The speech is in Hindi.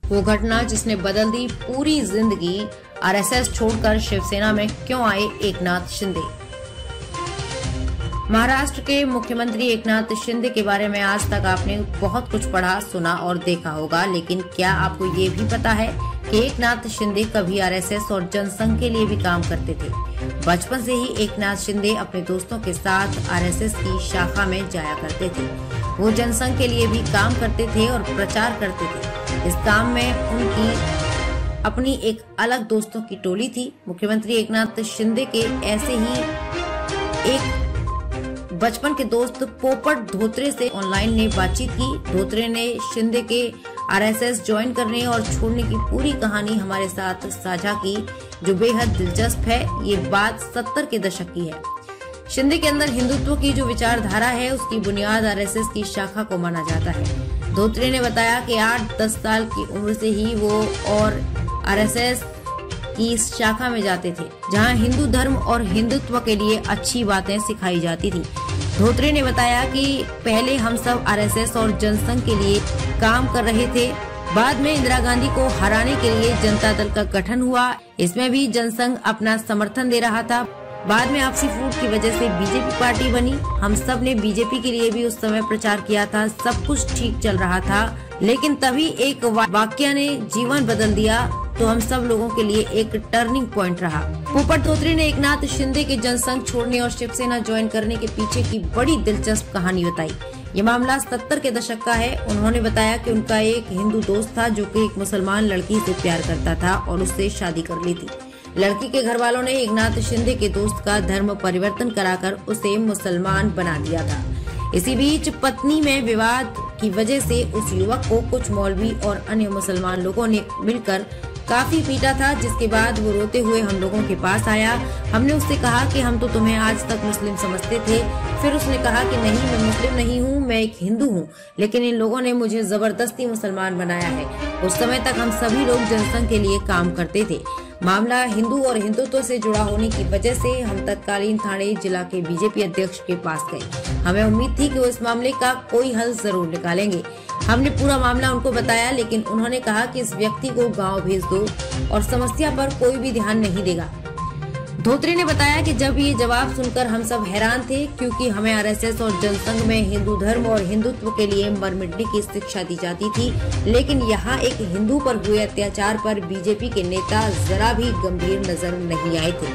वो घटना जिसने बदल दी पूरी जिंदगी। आरएसएस छोड़कर शिवसेना में क्यों आए एकनाथ शिंदे। महाराष्ट्र के मुख्यमंत्री एकनाथ शिंदे के बारे में आज तक आपने बहुत कुछ पढ़ा, सुना और देखा होगा, लेकिन क्या आपको ये भी पता है कि एकनाथ शिंदे कभी आरएसएस और जनसंघ के लिए भी काम करते थे। बचपन से ही एकनाथ शिंदे अपने दोस्तों के साथ आरएसएस की शाखा में जाया करते थे। वो जनसंघ के लिए भी काम करते थे और प्रचार करते थे। इस काम में उनकी अपनी एक अलग दोस्तों की टोली थी। मुख्यमंत्री एकनाथ शिंदे के ऐसे ही एक बचपन के दोस्त पोपट धोत्रे से ऑनलाइन ने बातचीत की। धोत्रे ने शिंदे के आरएसएस ज्वाइन करने और छोड़ने की पूरी कहानी हमारे साथ साझा की, जो बेहद दिलचस्प है। ये बात 70 के दशक की है। शिंदे के अंदर हिंदुत्व की जो विचारधारा है, उसकी बुनियाद आरएसएस की शाखा को माना जाता है। धोत्रे ने बताया कि 8-10 साल की उम्र से ही वो और आरएसएस की इस शाखा में जाते थे, जहां हिंदू धर्म और हिंदुत्व के लिए अच्छी बातें सिखाई जाती थी। धोत्रे ने बताया कि पहले हम सब आरएसएस और जनसंघ के लिए काम कर रहे थे। बाद में इंदिरा गांधी को हराने के लिए जनता दल का गठन हुआ। इसमें भी जनसंघ अपना समर्थन दे रहा था। बाद में आपसी फूट की वजह से बीजेपी पार्टी बनी। हम सब ने बीजेपी के लिए भी उस समय प्रचार किया था। सब कुछ ठीक चल रहा था, लेकिन तभी एक वाक्य ने जीवन बदल दिया, तो हम सब लोगों के लिए एक टर्निंग पॉइंट रहा। पोपट धोत्रे ने एकनाथ शिंदे के जनसंघ छोड़ने और शिवसेना ज्वाइन करने के पीछे की बड़ी दिलचस्प कहानी बताई। ये मामला 70 के दशक का है। उन्होंने बताया कि उनका एक हिंदू दोस्त था जो कि एक मुसलमान लड़की से प्यार करता था और उससे शादी कर ली थी। लड़की के घर वालों ने एकनाथ शिंदे के दोस्त का धर्म परिवर्तन कराकर उसे मुसलमान बना दिया था। इसी बीच पत्नी में विवाद की वजह से उस युवक को कुछ मौलवी और अन्य मुसलमान लोगों ने मिलकर काफी पीटा था, जिसके बाद वो रोते हुए हम लोगों के पास आया। हमने उससे कहा कि हम तो तुम्हें आज तक मुस्लिम समझते थे। फिर उसने कहा कि नहीं, मैं मुस्लिम नहीं हूँ, मैं एक हिंदू हूँ, लेकिन इन लोगों ने मुझे जबरदस्ती मुसलमान बनाया है। उस समय तक हम सभी लोग जनसंघ के लिए काम करते थे। मामला हिंदू और हिंदुत्व से जुड़ा होने की वजह से हम तत्कालीन थाने जिला के बीजेपी अध्यक्ष के पास गए। हमें उम्मीद थी कि वो इस मामले का कोई हल जरूर निकालेंगे। हमने पूरा मामला उनको बताया, लेकिन उन्होंने कहा कि इस व्यक्ति को गांव भेज दो और समस्या पर कोई भी ध्यान नहीं देगा। धोत्रे ने बताया कि जब ये जवाब सुनकर हम सब हैरान थे, क्योंकि हमें आरएसएस और जनसंघ में हिंदू धर्म और हिंदुत्व के लिए मर मिटने की शिक्षा दी जाती थी, लेकिन यहाँ एक हिंदू पर हुए अत्याचार पर बीजेपी के नेता जरा भी गंभीर नजर नहीं आए थे।